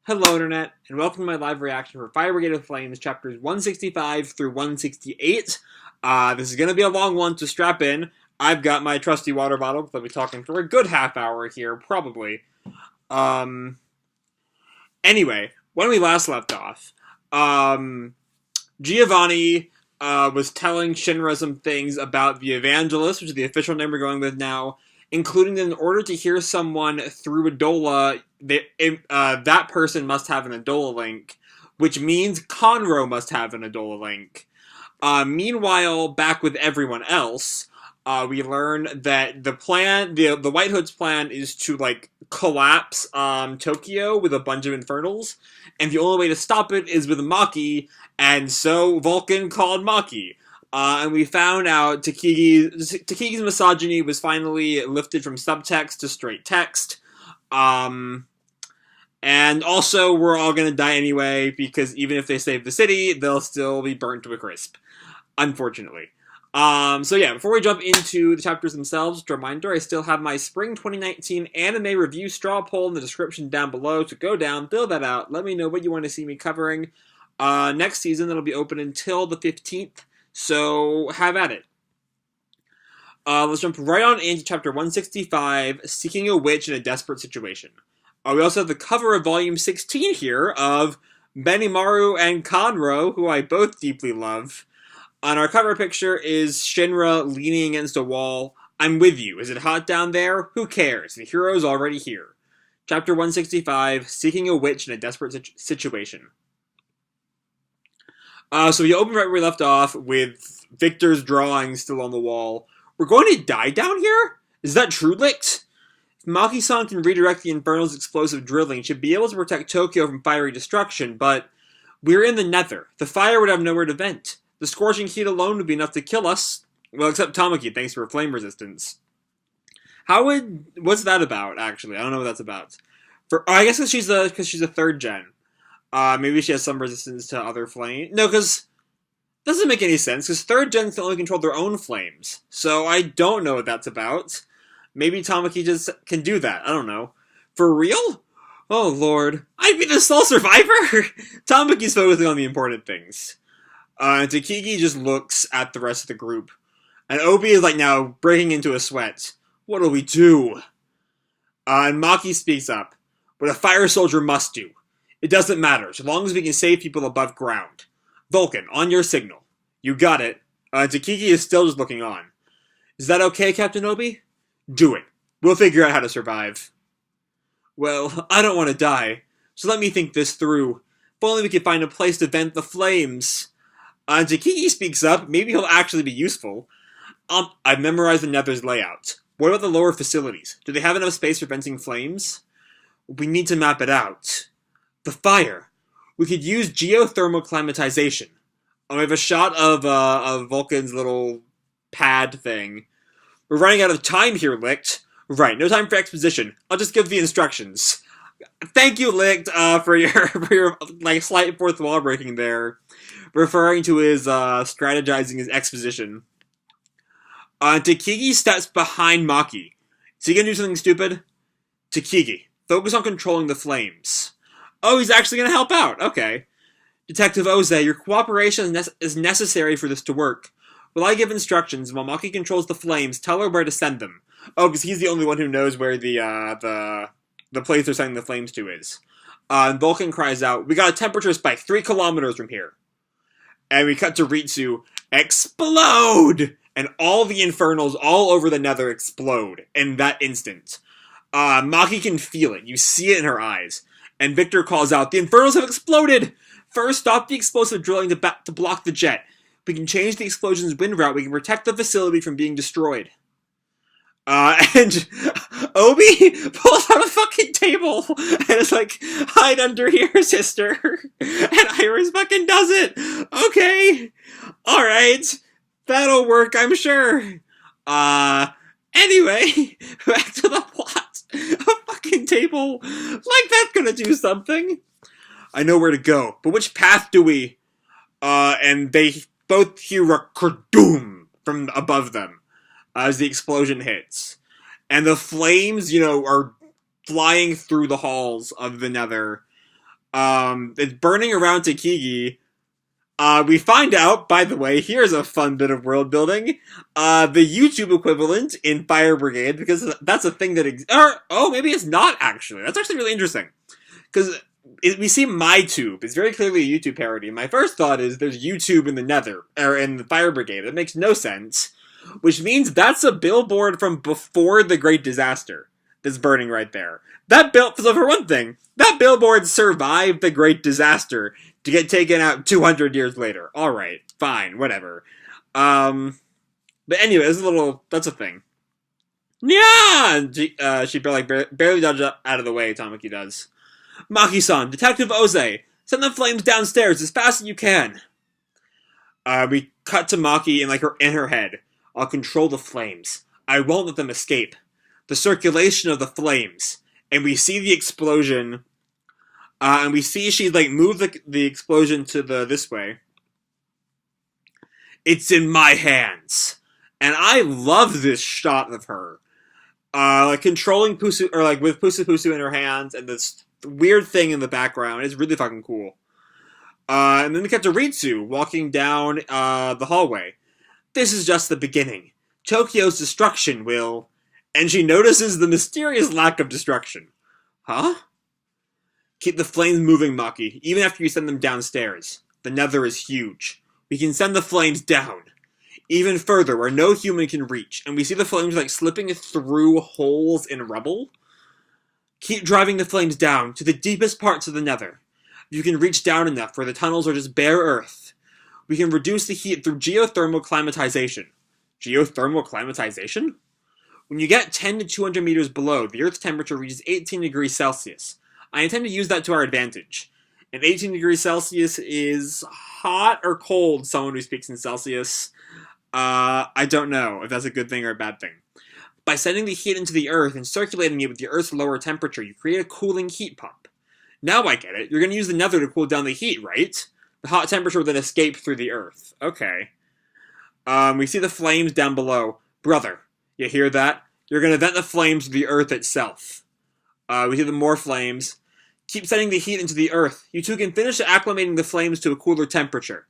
Hello, Internet, and welcome to my live reaction for Fire Brigade of Flames, chapters 165 through 168. This is going to be a long one to strap in. I've got my trusty water bottle, I'll be talking for a good half hour here, probably. Anyway, when we last left off, Giovanni was telling Shinra some things about the Evangelist, which is the official name we're going with now, including that in order to hear someone through Adolla, that person must have an Adolla link, which means Konro must have an Adolla link. Meanwhile, back with everyone else, we learn that the plan, the White Hood's plan is to, collapse Tokyo with a bunch of infernals, and the only way to stop it is with Maki, and so Vulcan called Maki. And we found out Takigi's misogyny was finally lifted from subtext to straight text. And also, we're all gonna die anyway, because even if they save the city, they'll still be burnt to a crisp. Unfortunately. So yeah, before we jump into the chapters themselves, just a reminder, I still have my Spring 2019 anime review straw poll in the description down below, so go down, fill that out, let me know what you want to see me covering. Next season, it'll be open until the 15th. So, have at it. Let's jump right on into chapter 165, Seeking a Witch in a Desperate Situation. We also have the cover of volume 16 here of Benimaru and Konro, who I both deeply love. On our cover picture is Shinra leaning against a wall. I'm with you. Is it hot down there? Who cares? The hero's already here. Chapter 165, Seeking a Witch in a Desperate Situation. So we open right where we left off with Victor's drawing still on the wall. We're going to die down here? Is that true, Licht? If Maki-san can redirect the Infernal's explosive drilling, he should be able to protect Tokyo from fiery destruction, but we're in the Nether. The fire would have nowhere to vent. The scorching heat alone would be enough to kill us. Well, except Tamaki, thanks for flame resistance. What's that about, actually? I don't know what that's about. I guess because she's a third gen. Maybe she has some resistance to other flames. No, because it doesn't make any sense, because third gens can only control their own flames. So I don't know what that's about. Maybe Tamaki just can do that. I don't know. For real? Oh, Lord. I'd be the sole survivor? Tamaki's focusing on the important things. And Takigi just looks at the rest of the group. And Obi is now breaking into a sweat. What'll we do? And Maki speaks up. What a fire soldier must do. It doesn't matter, so long as we can save people above ground. Vulcan, on your signal. You got it. Takigi is still just looking on. Is that okay, Captain Obi? Do it. We'll figure out how to survive. Well, I don't want to die, so let me think this through. If only we could find a place to vent the flames. Takigi speaks up. Maybe he'll actually be useful. I've memorized the Nether's layout. What about the lower facilities? Do they have enough space for venting flames? We need to map it out. The fire. We could use geothermal climatization. We have a shot of Vulcan's little pad thing. We're running out of time here, Licht. Right, no time for exposition. I'll just give the instructions. Thank you, Licht, for your slight fourth wall breaking there, referring to his strategizing his exposition. Takigi steps behind Maki. Is he gonna do something stupid? Takigi, focus on controlling the flames. Oh, he's actually going to help out. Okay. Detective Oze, your cooperation is necessary for this to work. Will I give instructions? While Maki controls the flames, tell her where to send them. Oh, because he's the only one who knows where the place they're sending the flames to is. And Vulcan cries out, we got a temperature spike 3 kilometers from here. And we cut to Ritsu. Explode! And all the infernals all over the Nether explode in that instant. Maki can feel it. You see it in her eyes. And Victor calls out, the Infernals have exploded! First, stop the explosive drilling to block the jet. We can change the explosion's wind route. We can protect the facility from being destroyed. And Obi pulls out a fucking table and is like, hide under here, sister. And Iris fucking does it. Okay. Alright. That'll work, I'm sure. Anyway, back to the plot. A fucking table like that's gonna do something. I know where to go, but which path do we? And they both hear a kerdoom from above them as the explosion hits. And the flames, are flying through the halls of the Nether. It's burning around Takigi. We find out, by the way, here's a fun bit of world building. The YouTube equivalent in Fire Brigade, because that's a thing that maybe it's not actually. That's actually really interesting. Because we see MyTube. It's very clearly a YouTube parody. My first thought is there's YouTube in the Nether, or in the Fire Brigade. That makes no sense. Which means that's a billboard from before the Great Disaster that's burning right there. So for one thing, that billboard survived the Great Disaster to get taken out 200 years later. Alright, fine, whatever. But anyway, that's a thing. Yeah! She barely dodged out of the way, Tamaki does. Maki-san, Detective Oze, send the flames downstairs as fast as you can. We cut to Maki in her head. I'll control the flames. I won't let them escape. The circulation of the flames. And we see the explosion. And we see she move the explosion to this way. It's in my hands. And I love this shot of her. Controlling Pusu, or with Pusu in her hands, and this weird thing in the background. It's really fucking cool. And then we cut to Ritsu walking down the hallway. This is just the beginning. Tokyo's destruction will... And she notices the mysterious lack of destruction. Huh? Keep the flames moving, Maki, even after you send them downstairs. The Nether is huge. We can send the flames down. Even further, where no human can reach. And we see the flames slipping through holes in rubble. Keep driving the flames down to the deepest parts of the Nether. You can reach down enough where the tunnels are just bare earth. We can reduce the heat through geothermal climatization. Geothermal climatization? When you get 10 to 200 meters below, the Earth's temperature reaches 18 degrees Celsius. I intend to use that to our advantage. And 18 degrees Celsius is hot or cold, someone who speaks in Celsius. I don't know if that's a good thing or a bad thing. By sending the heat into the Earth and circulating it with the Earth's lower temperature, you create a cooling heat pump. Now I get it. You're going to use the Nether to cool down the heat, right? The hot temperature will then escape through the Earth. Okay. We see the flames down below. Brother, you hear that? You're going to vent the flames to the Earth itself. We see the more flames. Keep sending the heat into the Earth. You two can finish acclimating the flames to a cooler temperature.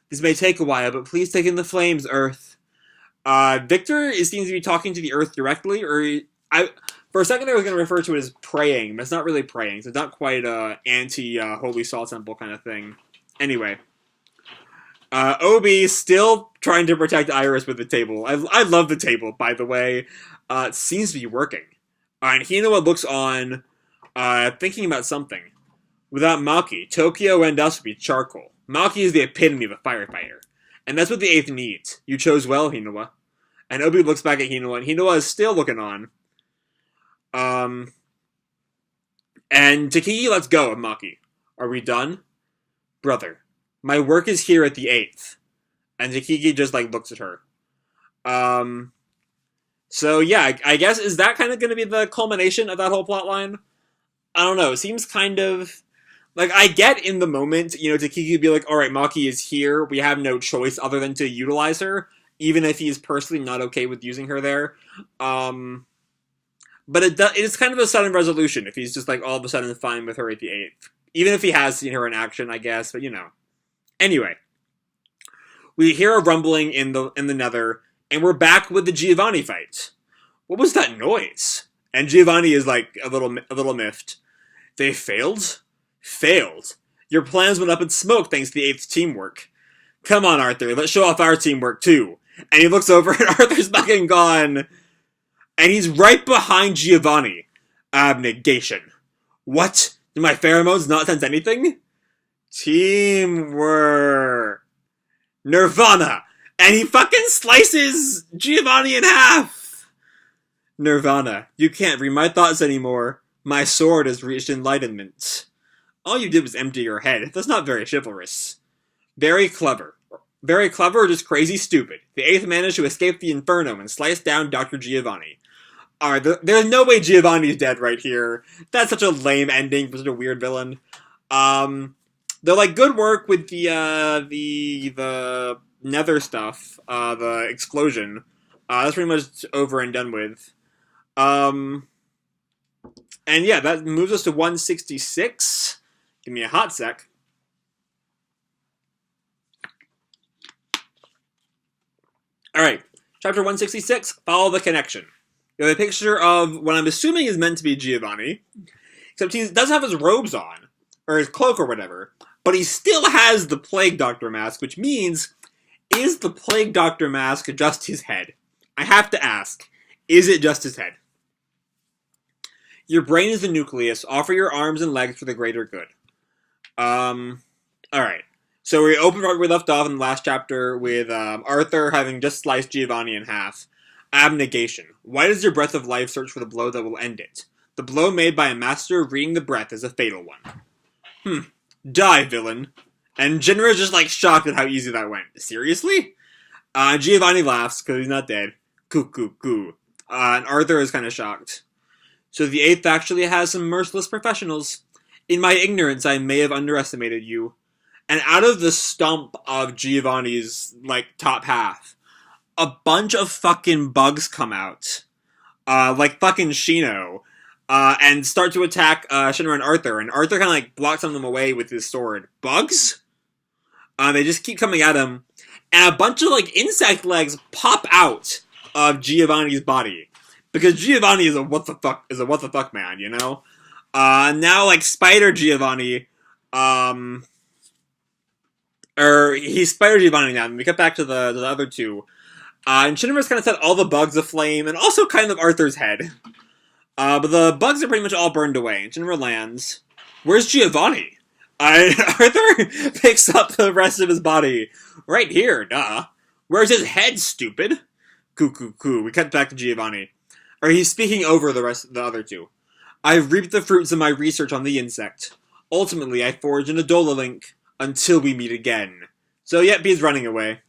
This may take a while, but please take in the flames, Earth. Victor seems to be talking to the Earth directly, for a second I was going to refer to it as praying, but it's not really praying, so it's not quite anti-Holy Saw Temple kind of thing. Anyway. Obi still trying to protect Iris with the table. I love the table, by the way. It seems to be working. And Hinoa looks on, thinking about something. Without Maki, Tokyo and us would be charcoal. Maki is the epitome of a firefighter. And that's what the 8th needs. You chose well, Hinoa. And Obi looks back at Hinoa, and Hinoa is still looking on. And Takigi lets go of Maki. Are we done? Brother, my work is here at the 8th. And Takigi just, looks at her. So, yeah, I guess, is that kind of going to be the culmination of that whole plotline? I don't know, it seems kind of... I get in the moment, Takigi would be like, alright, Maki is here, we have no choice other than to utilize her, even if he's personally not okay with using her there. But it's kind of a sudden resolution if he's just, all of a sudden fine with her at the 8th. Even if he has seen her in action, I guess, but Anyway. We hear a rumbling in the Nether, and we're back with the Giovanni fight. What was that noise? And Giovanni is, a little miffed. They failed? Failed. Your plans went up in smoke thanks to the 8th teamwork. Come on, Arthur, let's show off our teamwork, too. And he looks over, and Arthur's fucking gone. And he's right behind Giovanni. Abnegation. What? Do my pheromones not sense anything? Teamwork. Nirvana. And he fucking slices Giovanni in half. Nirvana. You can't read my thoughts anymore. My sword has reached enlightenment. All you did was empty your head. That's not very chivalrous. Very clever. Very clever or just crazy stupid. The 8th managed to escape the inferno and slice down Dr. Giovanni. Alright, there's no way Giovanni's dead right here. That's such a lame ending for such a weird villain. They're good work with the Nether stuff, the explosion. That's pretty much over and done with. And yeah, that moves us to 166. Give me a hot sec. Alright, chapter 166, Follow the Connection. You have a picture of what I'm assuming is meant to be Giovanni, except he doesn't have his robes on, or his cloak or whatever, but he still has the Plague Doctor mask, which means, is the Plague Doctor mask just his head? I have to ask, is it just his head? Your brain is the nucleus. Offer your arms and legs for the greater good. Alright. So we open where we left off in the last chapter with Arthur having just sliced Giovanni in half. Abnegation. Why does your breath of life search for the blow that will end it? The blow made by a master of reading the breath is a fatal one. Die, villain. And Shinra's just like shocked at how easy that went. Seriously? Giovanni laughs because he's not dead. Coo. And Arthur is kind of shocked. So the 8th actually has some merciless professionals. In my ignorance, I may have underestimated you. And out of the stump of Giovanni's, like, top half, a bunch of fucking bugs come out. Like fucking Shino. And start to attack Shinra and Arthur. And Arthur kind of, like, blocks some of them away with his sword. Bugs? They just keep coming at him. And a bunch of, like, insect legs pop out of Giovanni's body. Because Giovanni is a what the fuck man, you know? Now, like, Spider Giovanni, he's Spider Giovanni now, and we get back to the other two. And Shinra's kind of set all the bugs aflame, and also kind of Arthur's head. But the bugs are pretty much all burned away, and Shinra lands. Where's Giovanni? Arthur picks up the rest of his body. Right here, duh. Where's his head, stupid? Coo. We cut back to Giovanni. Or he's speaking over the other two. I've reaped the fruits of my research on the insect. Ultimately, I forged an Adolla link until we meet again. So, yep, he's running away.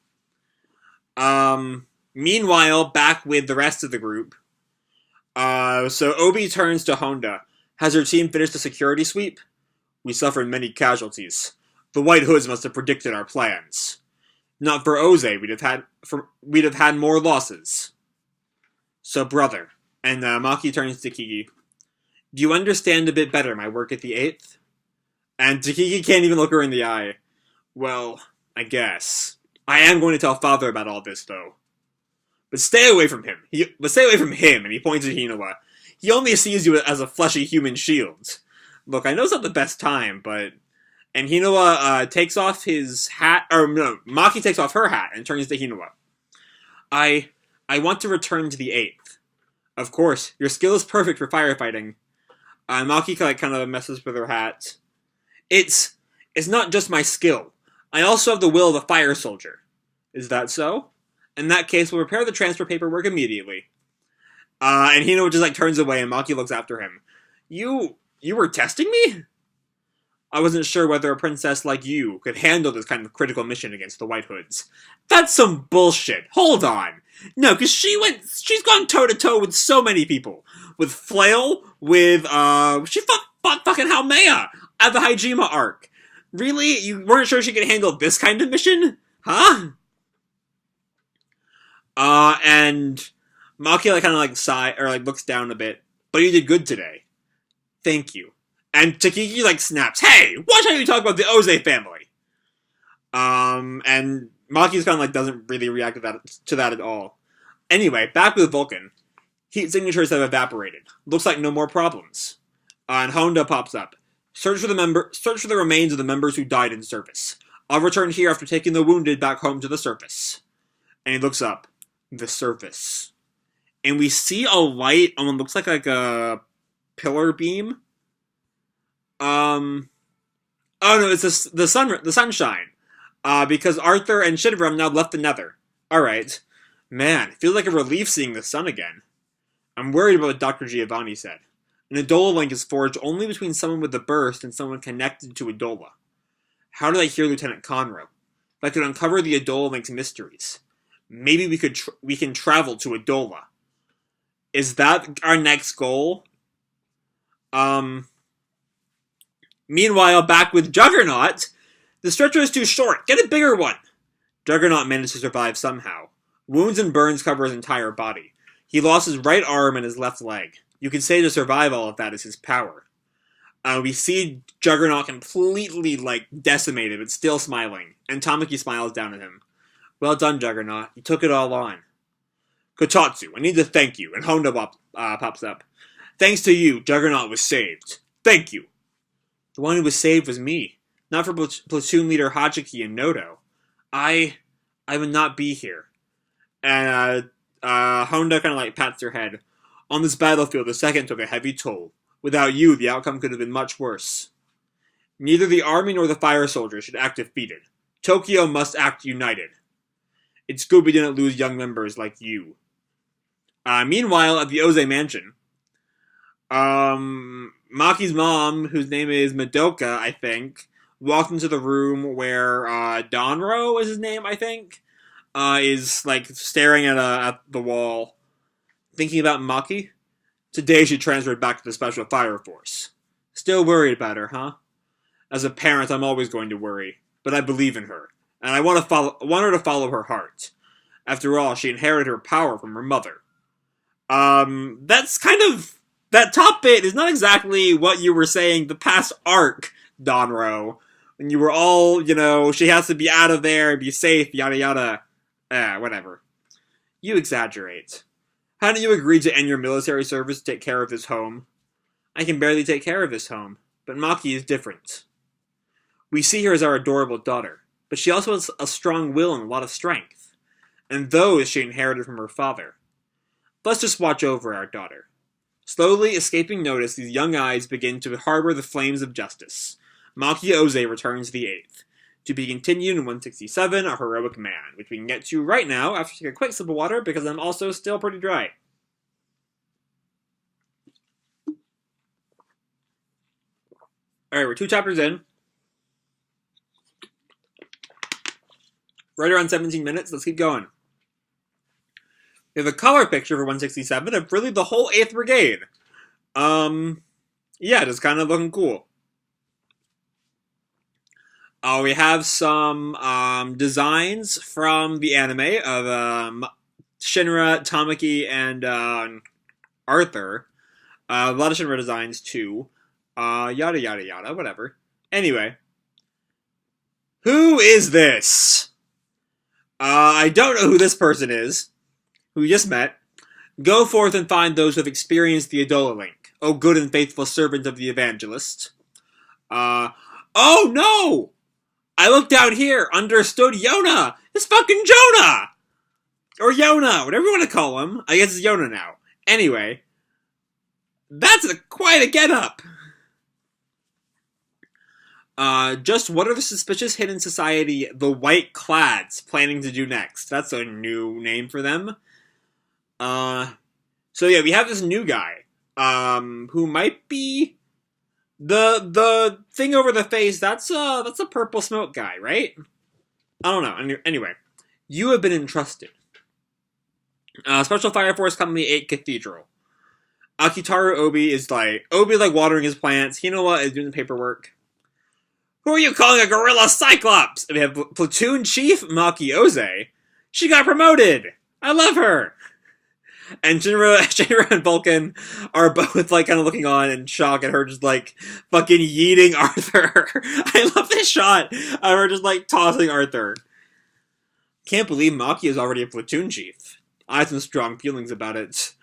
Meanwhile, back with the rest of the group. So Obi turns to Honda. Has her team finished the security sweep? We suffered many casualties. The White Hoods must have predicted our plans. Not for Oze, we'd have had more losses. So, brother. And Maki turns to Kiki. Do you understand a bit better my work at the 8th? And Takiki can't even look her in the eye. Well, I guess. I am going to tell Father about all this, though. But stay away from him. And he points at Hinowa. He only sees you as a fleshy human shield. Look, I know it's not the best time, but... And Hinowa takes off his hat... Or, no, Maki takes off her hat and turns to Hinowa. I want to return to the 8th. Of course, your skill is perfect for firefighting. Maki kind of messes with her hat. It's not just my skill. I also have the will of a fire soldier. Is that so? In that case, we'll prepare the transfer paperwork immediately. And Hino just turns away and Maki looks after him. You were testing me? I wasn't sure whether a princess like you could handle this kind of critical mission against the White Hoods. That's some bullshit. Hold on. No, because she's gone toe-to-toe with so many people. With Flail, she fought fucking Haumea at the Hajima arc. Really? You weren't sure she could handle this kind of mission? Huh? And Maki sigh, or looks down a bit. But you did good today. Thank you. And Takiki snaps, hey, watch how you talk about the Oze family. And Maki's doesn't really react to that at all. Anyway, back with Vulcan. Heat signatures have evaporated. Looks like no more problems. And Honda pops up. Search for the remains of the members who died in service. I'll return here after taking the wounded back home to the surface. And he looks up. The surface. And we see a light on what looks like a pillar beam. Oh no, it's the sunshine. Because Arthur and Shinra have now left the Nether. Alright. Man, feels like a relief seeing the sun again. I'm worried about what Dr. Giovanni said. An Adolla link is forged only between someone with the burst and someone connected to Adolla. How did I hear Lieutenant Konro? If I could uncover the Adolla link's mysteries, maybe we can travel to Adolla. Is that our next goal? Meanwhile, back with Juggernaut, the stretcher is too short. Get a bigger one. Juggernaut managed to survive somehow. Wounds and burns cover his entire body. He lost his right arm and his left leg. You could say to survive all of that is his power. We see Juggernaut completely, like, decimated, but still smiling. And Tamaki smiles down at him. Well done, Juggernaut. You took it all on. Kotatsu, I need to thank you. And Honda pops up. Thanks to you, Juggernaut was saved. Thank you. The one who was saved was me. Not for platoon leader Hachiki and Noto. I would not be here. And, Honda kind of, like, pats her head. On this battlefield, the second took a heavy toll. Without you, the outcome could have been much worse. Neither the army nor the fire soldiers should act defeated. Tokyo must act united. It's good we didn't lose young members like you. Meanwhile, at the Oze mansion, Maki's mom, whose name is Madoka, I think, walked into the room where Donro is his name, I think, is, like, staring at the wall, thinking about Maki. Today she transferred back to the Special Fire Force. Still worried about her, huh? As a parent, I'm always going to worry, but I believe in her, and I want her to follow her heart. After all, she inherited her power from her mother. That's kind of... That top bit is not exactly what you were saying the past arc, Donro. When you were all, you know, she has to be out of there, be safe, yada yada. Whatever. You exaggerate. Hadn't you agreed to end your military service to take care of this home? I can barely take care of this home, but Maki is different. We see her as our adorable daughter, but she also has a strong will and a lot of strength. And those she inherited from her father. Let's just watch over our daughter. Slowly escaping notice, these young eyes begin to harbor the flames of justice. Maki Oze returns the 8th. To be continued in 167, A Heroic Man, which we can get to right now after taking a quick sip of water because I'm also still pretty dry. Alright, we're 2 chapters in. Right around 17 minutes, let's keep going. We have a color picture for 167 of really the whole 8th Brigade. Yeah, just kind of looking cool. We have some designs from the anime of Shinra, Tamaki, and Arthur. A lot of Shinra designs too. Yada yada yada, whatever. Anyway. Who is this? I don't know who this person is. Who we just met. Go forth and find those who have experienced the Adolla link. O good and faithful servant of the evangelist. Oh no! I looked down here, understood Yona! It's fucking Jonah! Or Yona, whatever you want to call him. I guess it's Yona now. Anyway. That's quite a get-up! Just what are the suspicious hidden society, the White Clads, planning to do next? That's a new name for them. So yeah, we have this new guy, who might be the thing over the face. That's a purple smoke guy, right? I don't know. Anyway, you have been entrusted. Special Fire Force Company 8 Cathedral. Akitaru Obi like watering his plants. Hinowa is doing the paperwork. Who are you calling a gorilla cyclops? And we have Platoon Chief Maki Oze. She got promoted. I love her. And Shinra and Vulcan are both, like, kind of looking on in shock at her just, like, fucking yeeting Arthur. I love this shot of her just, like, tossing Arthur. Can't believe Maki is already a platoon chief. I have some strong feelings about it.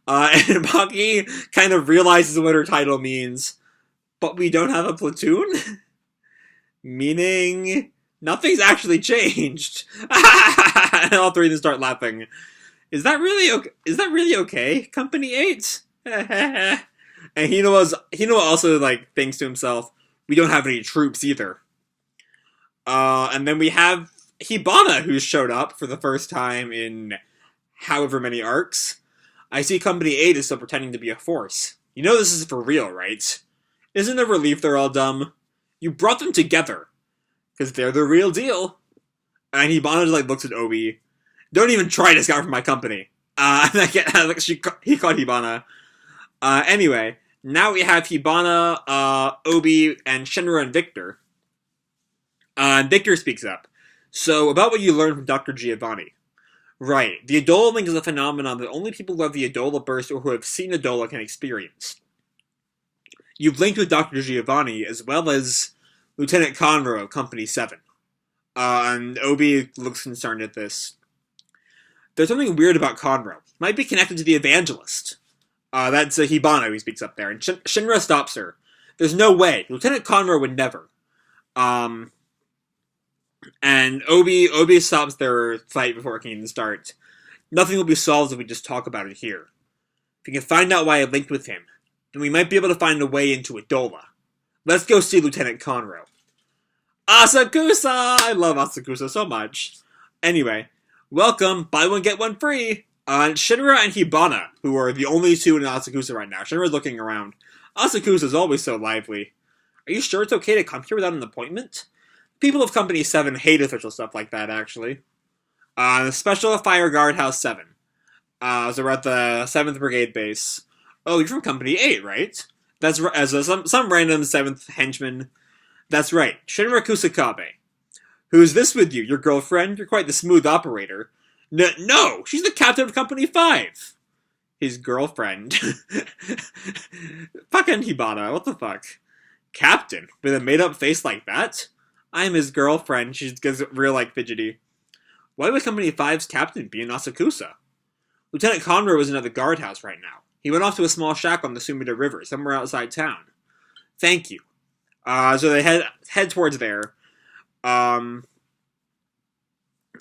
And Maki kind of realizes what her title means. But we don't have a platoon? Meaning, nothing's actually changed. And all three of them start laughing. Is that really okay? Company 8? And Hinowa also, like, thinks to himself, we don't have any troops either. And then we have Hibana, who's showed up for the first time in however many arcs. I see Company 8 is still pretending to be a force. You know this is for real, right? Isn't it a relief they're all dumb? You brought them together. Because they're the real deal. And Hibana just, like, looks at Obi. Don't even try to scout for my company. He called Hibana. Anyway, now we have Hibana, Obi, and Shinra and Victor. And Victor speaks up. So, about what you learned from Dr. Giovanni. Right, the Adolla link is a phenomenon that only people who have the Adolla burst or who have seen Adolla can experience. You've linked with Dr. Giovanni as well as Lieutenant Konro of Company 7. And Obi looks concerned at this. There's something weird about Konro. He might be connected to the Evangelist. That's Hibana who speaks up there, and Shinra stops her. There's no way. Lieutenant Konro would never. And Obi stops their fight before it can even start. Nothing will be solved if we just talk about it here. If we can find out why I linked with him, then we might be able to find a way into Adolla. Let's go see Lieutenant Konro. Asakusa! I love Asakusa so much. Anyway, welcome, buy one get one free. Shinra and Hibana, who are the only two in Asakusa right now. Shinra's looking around. Asakusa's always so lively. Are you sure it's okay to come here without an appointment? People of Company 7 hate official stuff like that, actually. Special Fire Guard House 7. So we're at the 7th Brigade base. Oh, you're from Company 8, right? That's right. As some random 7th henchman. That's right. Shinra Kusakabe. Who's this with you? Your girlfriend? You're quite the smooth operator. No! She's the captain of Company 5! His girlfriend. Fucking Hibana, what the fuck? Captain? With a made-up face like that? I'm his girlfriend. She gets real, fidgety. Why would Company 5's captain be in Asakusa? Lieutenant Konro isn't at the guardhouse right now. He went off to a small shack on the Sumida River, somewhere outside town. Thank you. So they head towards there. And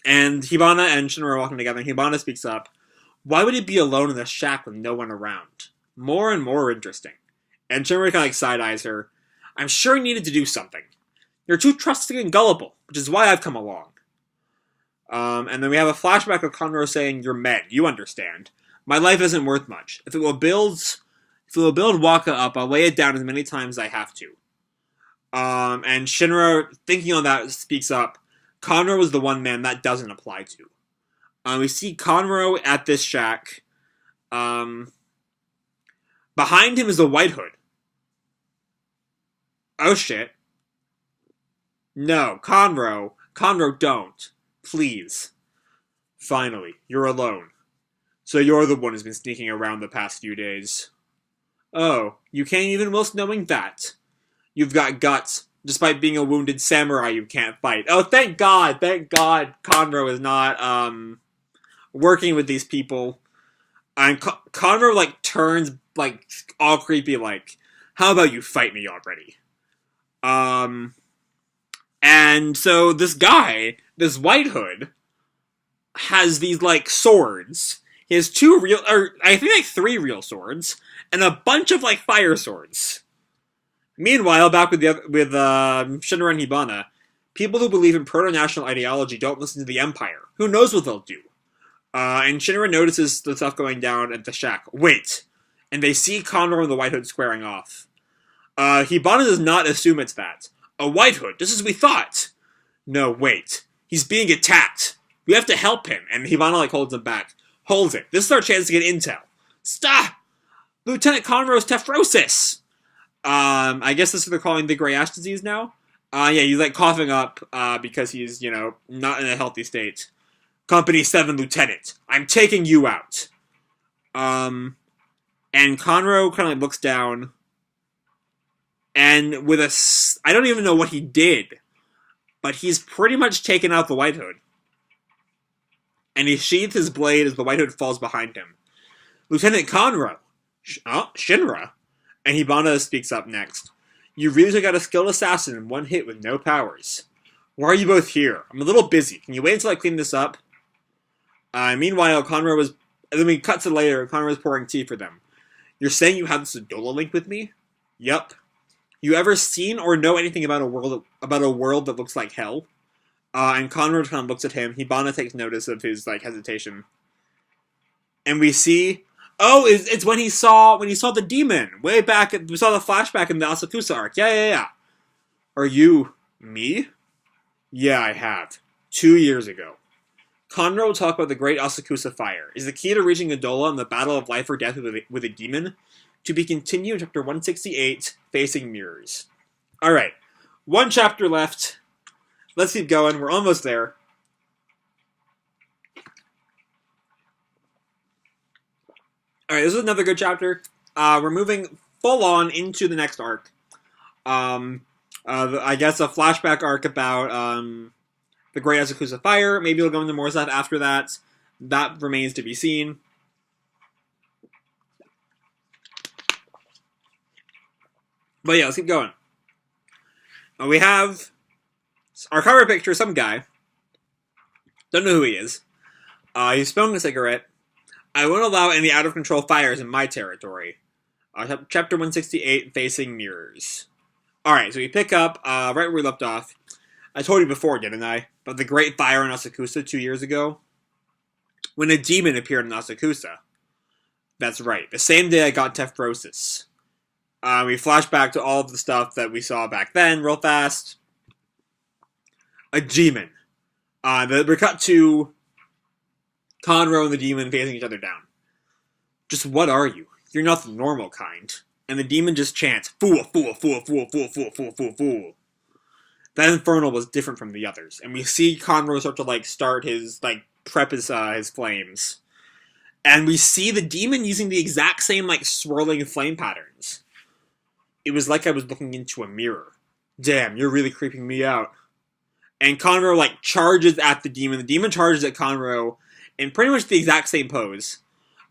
Hibana and Shinra are walking together, and Hibana speaks up. Why would he be alone in a shack with no one around? More and more interesting. And Shinra kind of side-eyes her. I'm sure he needed to do something. You're too trusting and gullible, which is why I've come along. And then we have a flashback of Konro saying, you're men, you understand. My life isn't worth much. If it will build Waka up, I'll lay it down as many times as I have to. And Shinra, thinking on that, speaks up. Konro was the one man that doesn't apply to. We see Konro at this shack. Behind him is a White Hood. Oh shit. No, Konro. Konro, don't. Please. Finally, you're alone. So you're the one who's been sneaking around the past few days. Oh, you can't even whilst knowing that. You've got guts. Despite being a wounded samurai, you can't fight. Oh, thank God! Thank God Konro is not, working with these people. And Konro, turns, all creepy, how about you fight me already? And so this guy, this White Hood, has these, swords. He has three real swords, and a bunch of, fire swords. Meanwhile, back with Shinra and Hibana, people who believe in proto-national ideology don't listen to the Empire. Who knows what they'll do? And Shinra notices the stuff going down at the shack. Wait! And they see Konro and the White Hood squaring off. Hibana does not assume it's that. A White Hood, just as we thought! No, wait. He's being attacked. We have to help him. And Hibana, holds him back. Hold it. This is our chance to get intel. Stop! Lieutenant Konro's tephrosis! I guess this is what they're calling the Grey Ash disease now? Yeah, he's, coughing up, because he's, not in a healthy state. Company 7 Lieutenant, I'm taking you out. And Konro kind of looks down, and I don't even know what he did, but he's pretty much taken out the White Hood. And he sheathes his blade as the White Hood falls behind him. Lieutenant Konro! Shinra? And Hibana speaks up next. You really took out a skilled assassin in one hit with no powers. Why are you both here? I'm a little busy. Can you wait until I clean this up? Meanwhile, then we cut to later, Konro was pouring tea for them. You're saying you have this Adolla link with me? Yep. You ever seen or know anything about a world that looks like hell? And Konro kind of looks at him. Hibana takes notice of his, hesitation. And we see... Oh, it's when he saw the demon way back. We saw the flashback in the Asakusa arc. Yeah. Are you me? Yeah, I have. 2 years ago. Konro will talk about the Great Asakusa Fire. Is the key to reaching Adolla in the battle of life or death with a demon? To be continued in chapter 168, Facing Mirrors. Alright, one chapter left. Let's keep going. We're almost there. Alright, this is another good chapter. We're moving full on into the next arc. I guess a flashback arc about the Great Asakusa Fire. Maybe we'll go into more stuff after that. That remains to be seen. But yeah, let's keep going. We have our cover picture, some guy. Don't know who he is. He's smoking a cigarette. I won't allow any out-of-control fires in my territory. Chapter 168, Facing Mirrors. Alright, so we pick up right where we left off. I told you before, didn't I? About the Great Fire in Asakusa 2 years ago? When a demon appeared in Asakusa. That's right, the same day I got Tefrosis. We flash back to all of the stuff that we saw back then, real fast. A demon. We're cut to Konro and the demon facing each other down. Just what are you? You're not the normal kind. And the demon just chants, fool, fool, fool, fool, fool, fool, fool, fool, fool. That infernal was different from the others. And we see Konro start to, start his, prep his flames. And we see the demon using the exact same, swirling flame patterns. It was like I was looking into a mirror. Damn, you're really creeping me out. And Konro, charges at the demon. The demon charges at Konro in pretty much the exact same pose.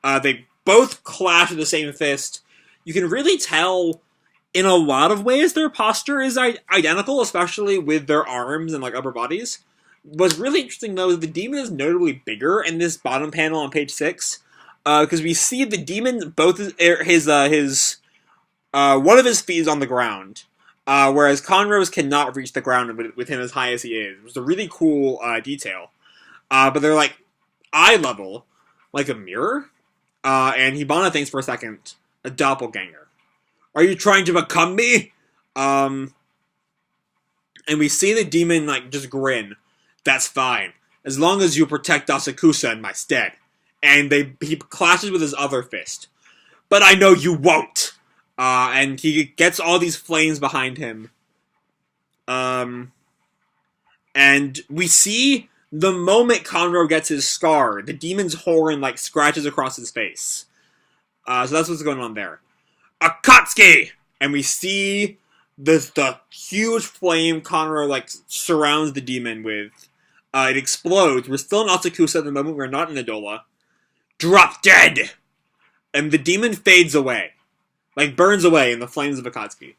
They both clash with the same fist. You can really tell, in a lot of ways, their posture is identical, especially with their arms and, upper bodies. What's really interesting, though, is the demon is notably bigger in this bottom panel on page 6. Because we see the demon, both one of his feet is on the ground. Whereas Konro's cannot reach the ground with him as high as he is. It was a really cool detail. But they're eye level, like a mirror. And Hibana thinks for a second, a doppelganger. Are you trying to become me? And we see the demon just grin. That's fine, as long as you protect Asakusa in my stead. And he clashes with his other fist. But I know you won't. And he gets all these flames behind him. And we see the moment Konro gets his scar, the demon's horn scratches across his face. So that's what's going on there. Akatsuki! And we see the huge flame Konro surrounds the demon with. It explodes. We're still in Asakusa at the moment. We're not in Adolla. Drop dead! And the demon fades away. Burns away in the flames of Akatsuki.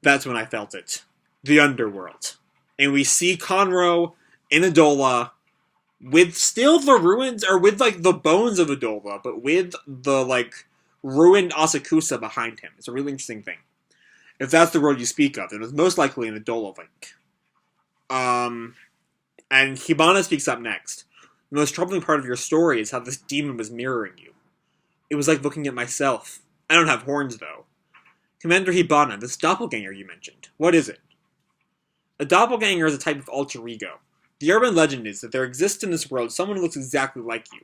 That's when I felt it. The underworld. And we see Konro in Adolla with still the ruins, or with the bones of Adolla, but with the ruined Asakusa behind him. It's a really interesting thing. If that's the world you speak of, then it's most likely an Adolla link. And Hibana speaks up next. The most troubling part of your story is how this demon was mirroring you. It was like looking at myself. I don't have horns, though. Commander Hibana, this doppelganger you mentioned, what is it? A doppelganger is a type of alter ego. The urban legend is that there exists in this world someone who looks exactly like you,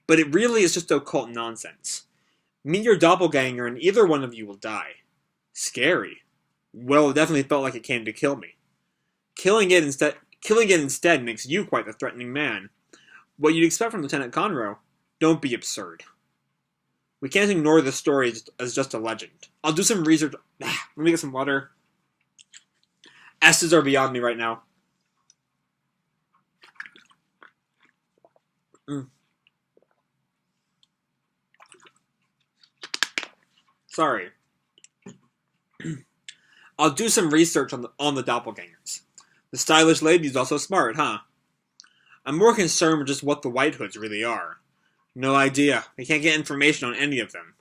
but it really is just occult nonsense. Meet your doppelganger and either one of you will die. Scary. Well, it definitely felt like it came to kill me. Killing it instead makes you quite the threatening man. What you'd expect from Lieutenant Konro. Don't be absurd. We can't ignore this story as just a legend. I'll do some research. Let me get some water. S's are beyond me right now. Sorry. I'll do some research on the doppelgangers. The stylish lady's also smart, huh? I'm more concerned with just what the White Hoods really are. No idea. We can't get information on any of them.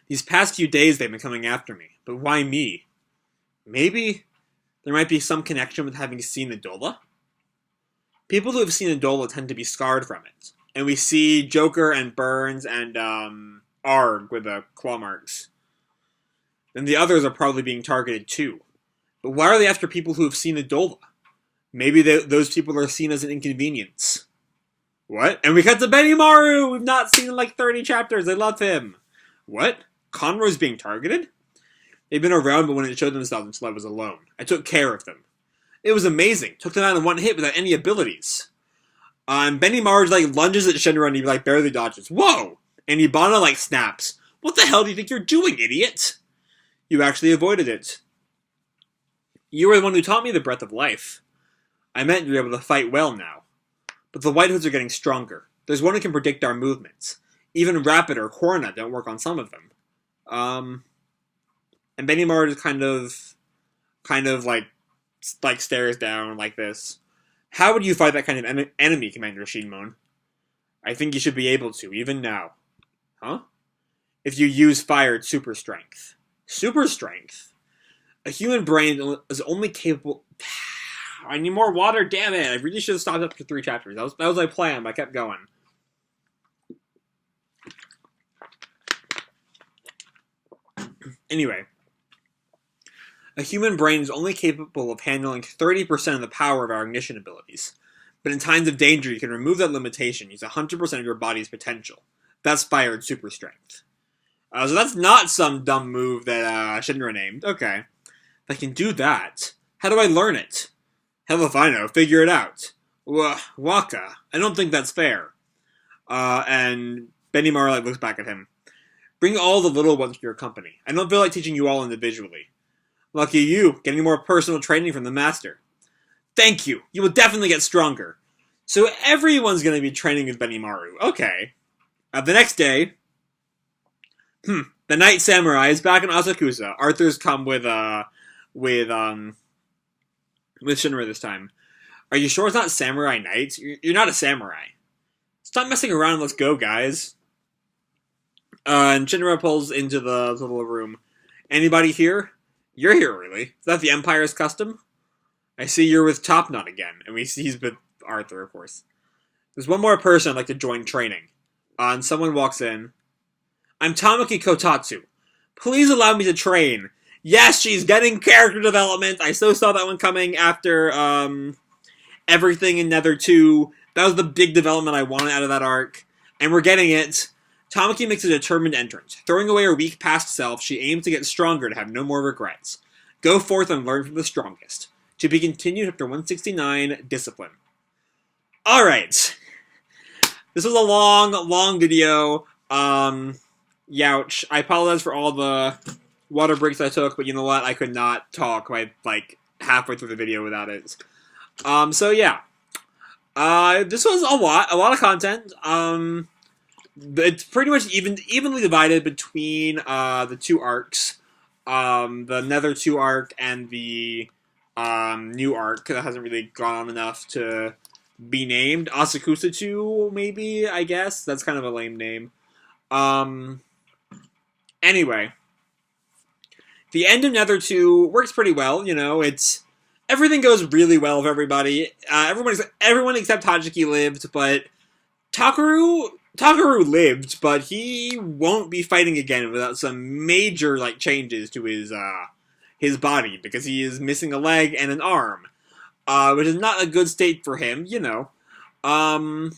These past few days they've been coming after me. But why me? Maybe there might be some connection with having seen Adolla? People who have seen Adolla tend to be scarred from it. And we see Joker and Burns and Arg with the claw marks. Then the others are probably being targeted too. But why are they after people who have seen Adolla? Maybe those people are seen as an inconvenience. What? And we cut to Benimaru! We've not seen him in 30 chapters. I love him. What? Konro's being targeted? They've been around, but wouldn't show themselves until I was alone. I took care of them. It was amazing. Took them out in one hit without any abilities. And Benimaru lunges at Shinra and he barely dodges. Whoa! And Hibana snaps. What the hell do you think you're doing, idiot? You actually avoided it. You were the one who taught me the breath of life. I meant you're able to fight well now. But the White Hoods are getting stronger. There's one who can predict our movements. Even Rapid or Corna don't work on some of them. And Benimaru just kind of like stares down like this. How would you fight that kind of enemy, Commander Shinmon? I think you should be able to, even now. Huh? If you use fired super strength. Super strength? A human brain is only capable... I need more water, damn it! I really should have stopped after 3 chapters. That was my plan, but I kept going. Anyway. A human brain is only capable of handling 30% of the power of our ignition abilities. But in times of danger, you can remove that limitation, use 100% of your body's potential. That's fired super strength. So that's not some dumb move that Shinra named. Okay. If I can do that, how do I learn it? Hell if I know, figure it out. Waka, I don't think that's fair. And Benimaru looks back at him. Bring all the little ones to your company. I don't feel like teaching you all individually. Lucky you, getting more personal training from the master. Thank you, you will definitely get stronger. So everyone's going to be training with Benimaru. Okay. The next day, the Night Samurai is back in Asakusa. Arthur's come with Shinra this time. Are you sure it's not Samurai Night? You're not a samurai. Stop messing around and let's go, guys. And Shinra pulls into the little room. Anybody here? You're here, really. Is that the Empire's custom? I see you're with Topknot again. And we see he's with Arthur, of course. There's one more person I'd like to join training. And someone walks in. I'm Tamaki Kotatsu. Please allow me to train. Yes, she's getting character development. I so saw that one coming after everything in Nether 2. That was the big development I wanted out of that arc. And we're getting it. Tamaki makes a determined entrance. Throwing away her weak past self, she aims to get stronger to have no more regrets. Go forth and learn from the strongest. To be continued after 169, Discipline. Alright. This was a long video. Youch. I apologize for all the water breaks I took, but you know what? I could not talk halfway through the video without it. So yeah. This was a lot of content. It's pretty much evenly divided between the 2 arcs. The Nether 2 arc and the new arc that hasn't really gone on enough to be named. Asakusa 2, maybe, I guess. That's kind of a lame name. Anyway. The end of Nether 2 works pretty well, you know, everything goes really well with everybody. Everyone except Hajiki lived, but Takaru lived, but he won't be fighting again without some major, changes to his body, because he is missing a leg and an arm, which is not a good state for him, you know. And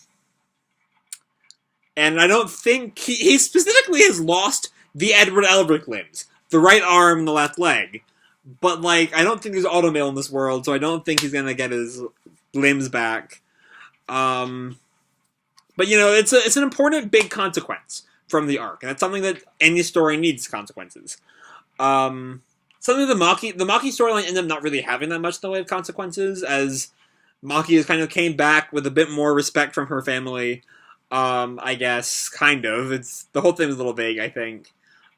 I don't think he specifically has lost the Edward Elric limbs. The right arm and the left leg. But, I don't think there's automail in this world, so I don't think he's gonna get his limbs back. But, you know, it's an important big consequence from the arc, and that's something that any story needs consequences. Something the Maki storyline ended up not really having that much in the way of consequences, as Maki has kind of came back with a bit more respect from her family. I guess, kind of. The whole thing was a little vague, I think.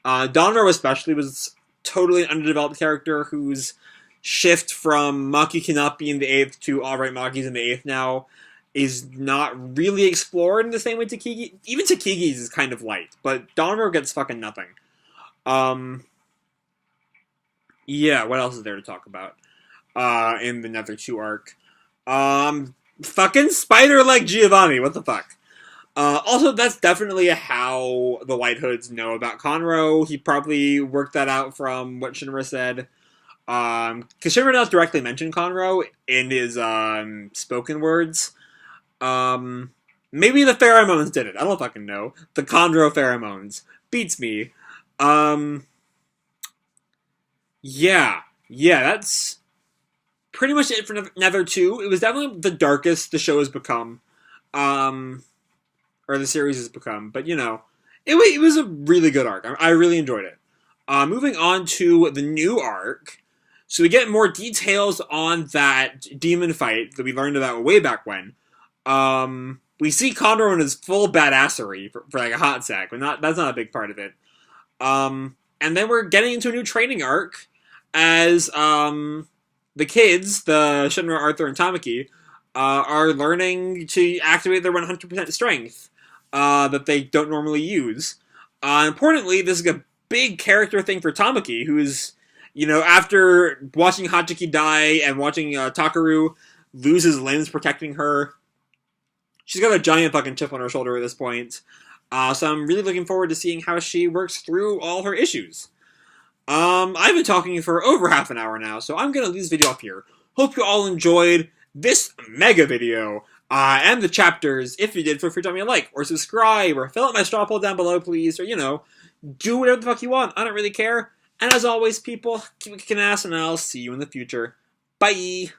Donro especially was totally an underdeveloped character whose shift from Maki cannot be in the 8th to alright, Maki's in the 8th now is not really explored in the same way Takigi. Even Takigi's is kind of light, but Donro gets fucking nothing. Yeah, what else is there to talk about? In the Nether 2 arc? Fucking spider-leg Giovanni, what the fuck? Also, that's definitely how the White Hoods know about Konro. He probably worked that out from what Shinra said. Because Shinra does directly mention Konro in his, spoken words. Maybe the pheromones did it. I don't fucking know. The Konro pheromones. Beats me. Yeah, that's pretty much it for Nether 2. It was definitely the darkest the show has become. Or the series has become, but you know, It was a really good arc. I really enjoyed it. Moving on to the new arc. So we get more details on that demon fight that we learned about way back when. We see Konro in his full badassery for like a hot sec, but that's not a big part of it. And then we're getting into a new training arc as the kids, the Shinra, Arthur, and Tamaki, are learning to activate their 100% strength that they don't normally use. Importantly, this is a big character thing for Tamaki, who is, after watching Hachiki die and watching Takaru lose his limbs protecting her, she's got a giant fucking chip on her shoulder at this point. So I'm really looking forward to seeing how she works through all her issues. I've been talking for over half an hour now, so I'm going to leave this video off here. Hope you all enjoyed this mega video, and the chapters. If you did, feel free to drop me a like, or subscribe, or fill out my straw poll down below, please, or, do whatever the fuck you want. I don't really care. And as always, people, keep kicking ass, and I'll see you in the future. Bye!